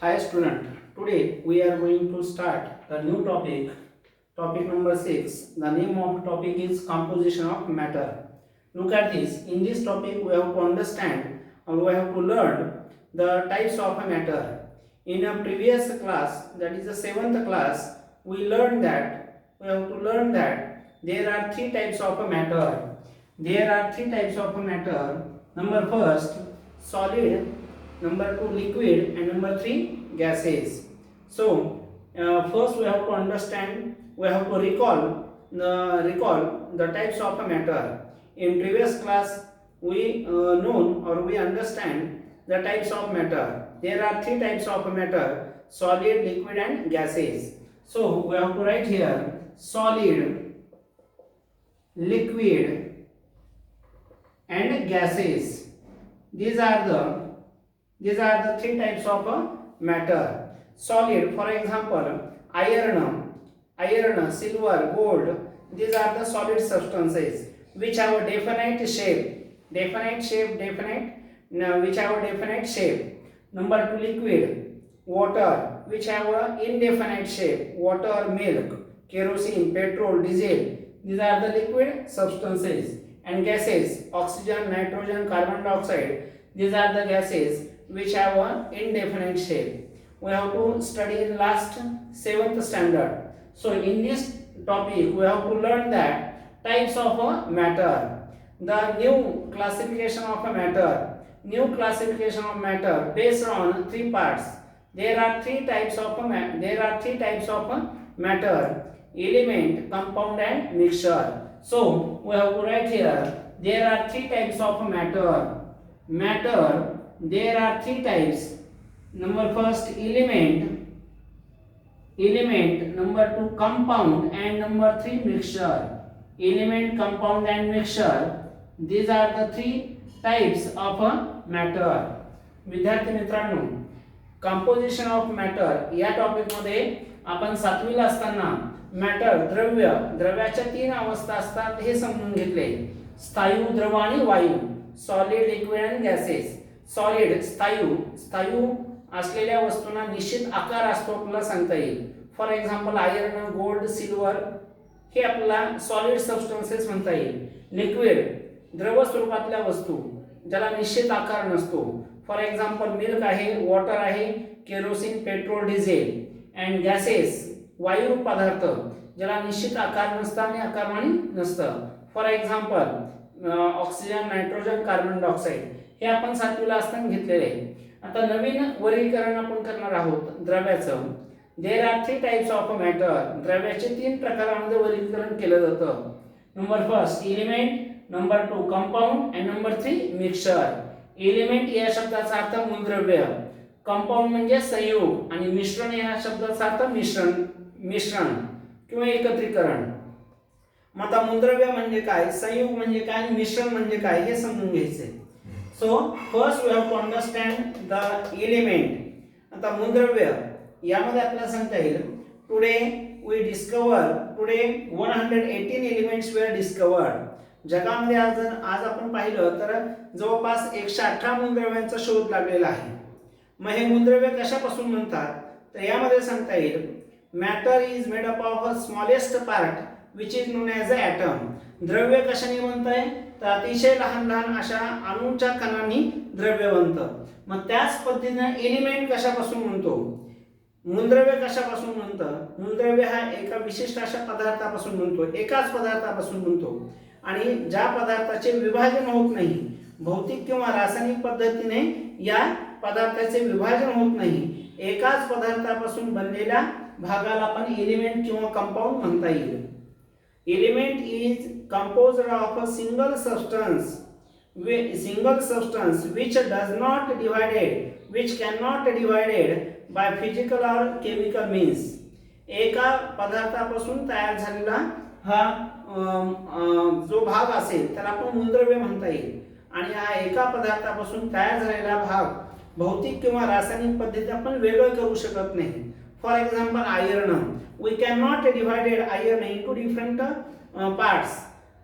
Hi student, today we are going to start a new topic, topic number 6. The name of topic is composition of matter. Look at this. In this topic we have to understand or we have to learn the types of a matter. In a previous class, that is the 7th class, we have to learn that there are three types of a matter. There are three types of a matter. Number first, solid, number 2 liquid, and number 3 gases. So first we have to understand, we have to recall the types of a matter. In previous class we known or we understand the types of matter. There are three types of matter: solid, liquid, and gases. So we have to write here solid, liquid, and gases. These are the three types of matter. Solid, for example, iron, silver, gold. These are the solid substances which have a definite shape. Which have a definite shape. Number 2, liquid, water, which have a indefinite shape. Water, milk, kerosene, petrol, diesel. These are the liquid substances. And gases, oxygen, nitrogen, carbon dioxide. These are the gases which have an indefinite shape. We have to study in last 7th standard. So in this topic we have to learn that types of a matter. The new classification of a matter. Based on three parts. There are three types of matter: element, compound, and mixture. So we have to write here there are three types of matter. There are three types. Number first, element, number 2 compound, and number 3 mixture. Element, compound, and mixture, these are the three types of a matter. विद्यार्थी मित्रांनो, composition of matter या topic मध्ये आपण 7वीला असताना matter, द्रव्याच्या तीन अवस्था असतात हे समजून घेतले: स्थायू, द्रव आणि वायू. सॉलिड, लिक्विड आणि गॅसेस. सॉलिड, स्थायू असलेल्या वस्तूंना निश्चित आकार असतो आपल्याला सांगता येईल. For example iron, gold, silver हे आपल्याला सॉलिड सबस्टन्सेस म्हणता येईल. लिक्विड, द्रव स्वरूपातल्या वस्तू ज्याला निश्चित आकार नसतो. फॉर एक्झाम्पल मिल्क आहे, वॉटर आहे, kerosene, petrol, diesel. And gases, वायू पदार्थ ज्याला निश्चित आकार नसतं आणि आकारमानी नसतं. For example oxygen, nitrogen, carbon dioxide हे आपण 7वीला असताना घेतलेले आहे. आता नवीन वर्गीकरण आपण करणार आहोत द्रव्याचं. There are three types of matter. द्रव्याचे तीन प्रकारांमध्ये वर्गीकरण केलं जातं. Number first, element, number 2 compound, and number 3 mixture. Element या शब्दाचा अर्थ मूलद्रव्य, कंपाऊंड म्हणजे संयोग, आणि मिश्रण या शब्दाचा अर्थ मिश्रण किंवा एकत्रीकरण. मग आता मूलद्रव्य म्हणजे काय, संयोग म्हणजे काय आणि मिश्रण म्हणजे काय हे समजून घ्यायचे. So first we have to understand the element. आता मूलद्रव्य यामध्ये आपल्याला सांगता येईल today 118 elements were discovered. जगामध्ये आज आपण पाहिलं तर जवळपास 118 मूलद्रव्यांचा शोध लागलेला आहे. मग हे मूलद्रव्य कशापासून बनतात तर यामध्ये सांगता येईल matter is made up of a smallest part which is known as a atom. द्रव्य कशाने बनतंय तर अतिशय लहान अशा अणूच्या कणांनी द्रव्य बनतं. मग त्याच पद्धतीने एलिमेंट कशापासून बनतो, मूलद्रव्य कशापासून बनतं. मूलद्रव्य हा एका विशिष्ट अशा पदार्थापासून बनतो, एकाच पदार्थापासून बनतो. आणि ज्या पदार्थाचे विभाजन होत नाही, भौतिक किंवा रासायनिक पद्धतीने या पदार्थाचे विभाजन होत नाही, एकाच पदार्थापासून बनलेल्या भागाला आपण एलिमेंट किंवा कंपाऊंड म्हणता येईल. Element is composed of a single substance which cannot divided by physical or chemical means. एका पदार्थापासून तयार झालेला हा जो भाग असेल त्याला आपण मूलद्रव्य म्हणता येईल. आणि हा एका पदार्थापासून तयार झालेला भाग भौतिक किंवा रासायनिक पद्धतीने आपण वेगळं करू शकत नाही. For example iron, we can not divided iron into different parts.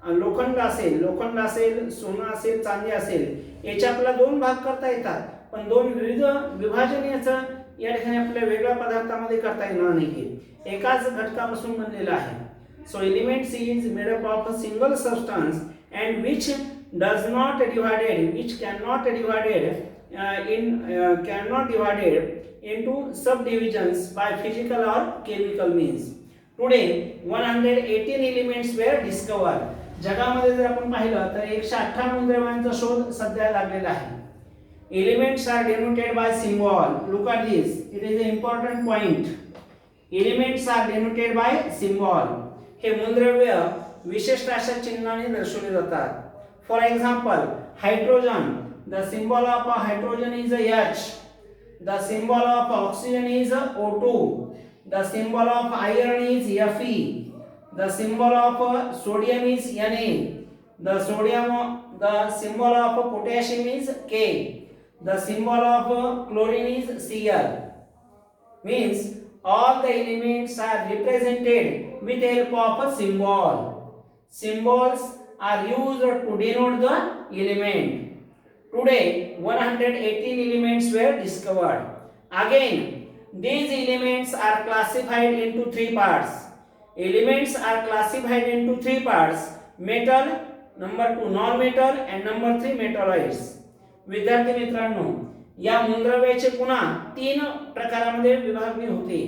लोखंड असेल, सोनं असेल, चांदी असेल, याचे आपल्याला दोन भाग करता येतात, पण दोन विविध विभाजन याचं या ठिकाणी आपल्याला वेगळ्या पदार्थामध्ये करता येणार नाही, एकाच घटकापासून बनलेला आहे. So elements is made up of a single substance and which does not divided, which cannot divided into subdivisions by physical or chemical means. Today 118 elements were discovered. जगामध्ये जर आपण पाहिलं तर 118 मूलद्रव्यांचा शोध सध्या लागलेला आहे. Elements are denoted by symbol. Look at this. It is an important point. Elements are denoted by symbol. हे मूलद्रव्य विशिष्ट अशा चिन्हाने दर्शवले जातात. For example, hydrogen. The symbol of hydrogen is H. The symbol of oxygen is O2. The symbol of iron is Fe. The symbol of sodium is Na. The symbol of potassium is K. The symbol of chlorine is Cl. Means all the elements are represented with the help of a symbol. Symbols are used to denote the element. Today 118 elements were discovered. Again, these elements are classified into three parts. Elements are classified into three parts: metal, number 2 non-metal, and number 3 metalloids. विद्यार्थी मित्रांनो, या मूलद्रव्याचे पुन्हा तीन प्रकारामध्ये विभागणी होते.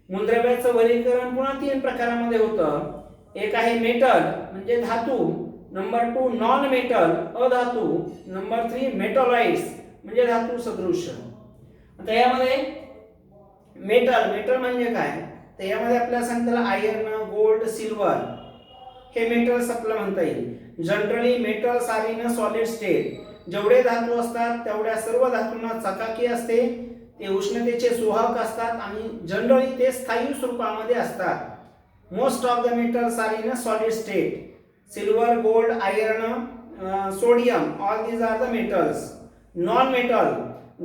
मूलद्रव्याचं वर्गीकरण पुन्हा तीन प्रकारामध्ये होतं. एक आहे मेटल म्हणजे धातू, नंबर 2 नॉन मेटल अधातू, नंबर 3 मेटॉलॉइड्स म्हणजे धातू सदृश. आता यामध्ये मेटल म्हणजे काय, तर यामध्ये आपल्याला सांगताना आयर्न, गोल्ड, सिल्वर हे मेटल्स आपल्याला म्हणता येईल. Generally metals are in a solid state. जेवढे धातू असतात तेवढ्या सर्व धातूंना चकाकी असते, ते उष्णतेचे सुवाहक असतात आणि जनरली ते स्थायी स्वरूपामध्ये असतात. Most of the metals are in a solid state. Silver, gold, iron, sodium, all these are the metals. Non-metal,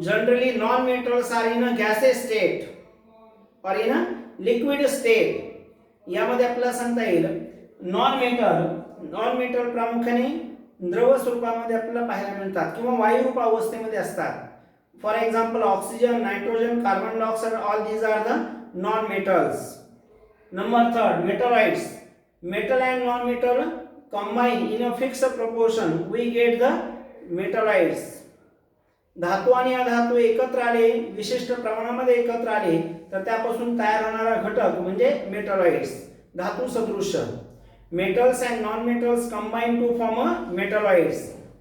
generally non-metals are in a gaseous state or in a liquid state. यामध्ये आपल्याला सांगता येईल non metal प्रामुख्याने द्रव स्वरूपामध्ये आपल्याला पाहायला मिळतात किंवा वायुरूप अवस्थेमध्ये असतात. For example oxygen, nitrogen, carbon dioxide, all these are the non metals. Number 3 metalloids. Metal and non-metal combine in a fixed proportion, we get the metalloids. धातू आणि अधातू एकत्र आले, विशिष्ट प्रमाणामध्ये एकत्र आले तर त्यापासून तयार होणारा घटक म्हणजे मेटॉलॉइड्स, धातू सदृश. Metals and non metals combine to form a metalloids.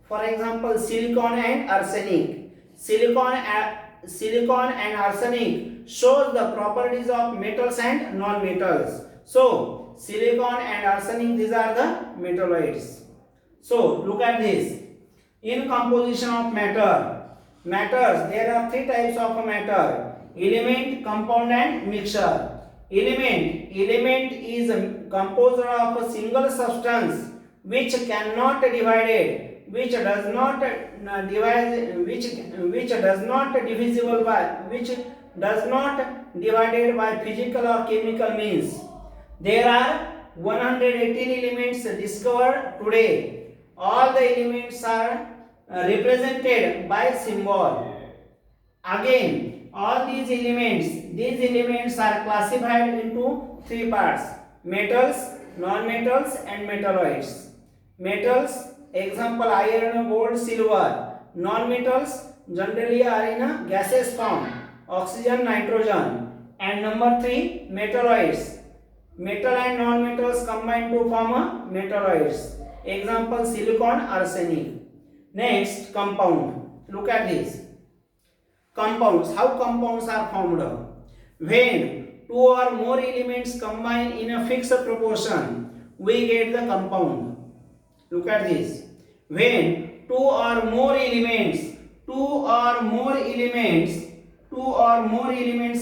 For example, silicon and arsenic. Silicon and arsenic shows the properties of metals and non-metals. So silicon and arsenic, these are the metalloids. So look at this. In composition of matters there are three types of matter: element, compound, and mixture. Element is composed of a single substance which cannot divided, which does not divided by physical or chemical means. There are 118 elements discovered today. All the elements are represented by symbol. Again, all these elements are classified into three parts: metals, non-metals, and metalloids. Metals, example iron, gold, silver. Non-metals generally are in a gaseous form: oxygen, nitrogen. And number 3 metalloids. Metal and non-metals combine to form a metalloids. Example silicon, arsenic. Next, compound. Look at this. Compounds. How compounds are formed? When two or more elements combine in a fixed proportion, we get the compound. Look at this. When two or more elements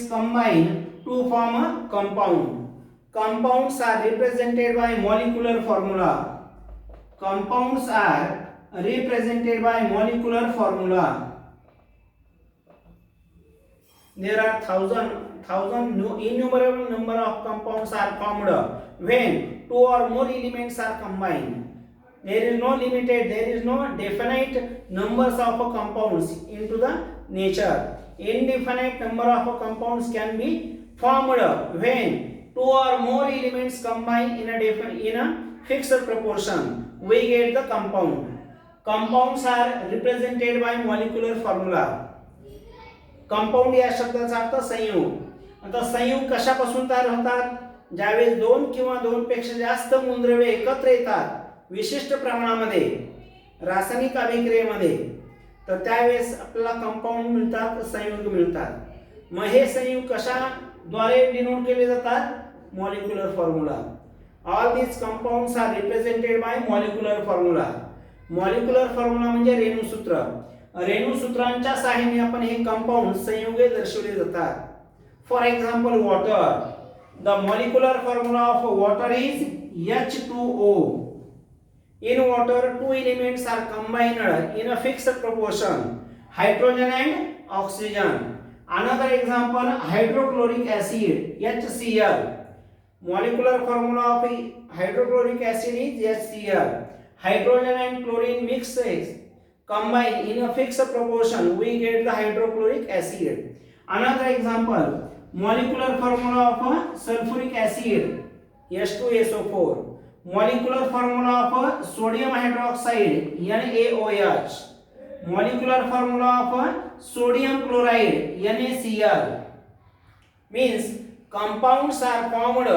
combine to form a compound. Compounds are represented by molecular formula. There are thousand innumerable number of compounds are formed when two or more elements are combined. there is no limited, there is no definite numbers of compounds into the nature. Indefinite number of compounds can be formed when two or more elements combine in a fixed proportion. We get the compound. Compounds are represented by molecular formula. Compound या शब्दाचा अर्थ संयुग. आता संयुग कशापासून तयार होतात? ज्यावेळेस दोन किंवा दोन पेक्षा जास्त मूलद्रव्ये एकत्र येतात विशिष्ट प्रमाणामध्ये रासायनिक अभिक्रियेमध्ये, तर त्यावेळेस आपल्याला कंपाऊंड मिळतात, संयुग मिळतात. मग हे संयुग कशाद्वारे डिनोट केले जातात? Molecular formula. All these compounds are represented by molecular formula. Molecular formula म्हणजे रेणुसूत्र. रेणुसूत्रांच्या सहाय्याने आपण हे कंपाऊंड संयुगे दर्शवले जातात. For example water. The molecular formula of water is H2O. In water, two elements are combined in a fixed proportion, hydrogen and oxygen. Another example, hydrochloric acid, HCl. Molecular formula of hydrochloric acid is HCl. Hydrogen and chlorine mixes combine in a fixed proportion, we get the hydrochloric acid. Another example, molecular formula of sulfuric acid, H2SO4. Molecular formula of sodium hydroxide, NaOH. Molecular formula of sodium chloride, NaCl. Means compounds are formed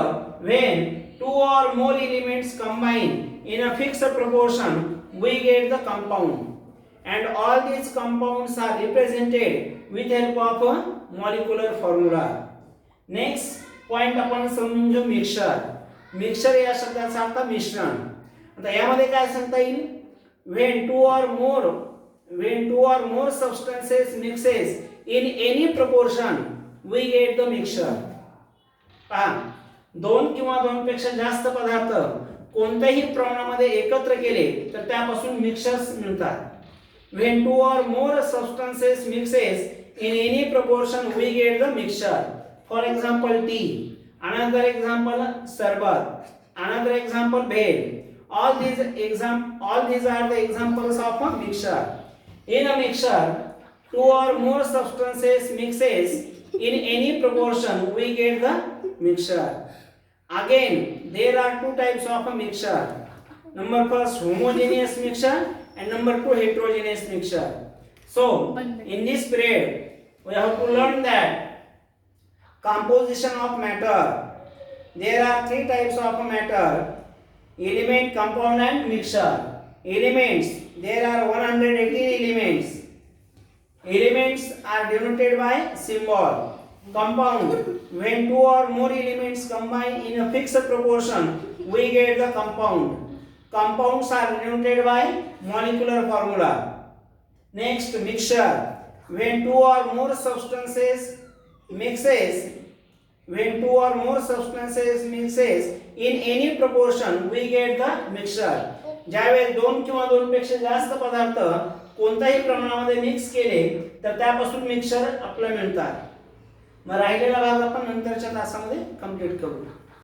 when two or more elements combine in a fixed proportion, we get the compound. And all these compounds are represented with help of a molecular formula. Next point आपण समजून घेऊ mixture. Mixture या शब्दाचा अर्थ मिश्रण. आता यामध्ये काय सांगता येईल? when two or more substances mixes in any proportion, we get the mixture. पहा, दोन किंवा दोन पेक्षा जास्त पदार्थ कोणत्याही प्रमाणामध्ये एकत्र केले तर त्यापासून मिक्सचर्स मिळतात. when two or more substances mixes in any proportion, we get the mixture. For example, tea. Another example, sarbat. Another example, bhed. All these are the examples of a mixture. In a mixture, two or more substances mixes in any proportion, we get the mixture. Again, there are two types of a mixture. Number first, homogeneous mixture, and number two, heterogeneous mixture. So in this period we have to learn that composition of matter. There are three types of matter: element, compound and mixture. Elements, there are 118 elements. Elements are denoted by symbol. Compound, when two or more elements combine in a fixed proportion, we get the compound. Compounds are denoted by molecular formula. Next, mixture. When two or more substances mixes in any proportion, we get the mixture. ज्यावेळेस दोन किंवा दोन पेक्षा जास्त पदार्थ कोणत्याही प्रमाणामध्ये mix केले तर त्यापासून मिक्सचर आपल्याला मिळतात. मग राहिलेला भाग आपण नंतरच्या तासामध्ये कंप्लीट करू.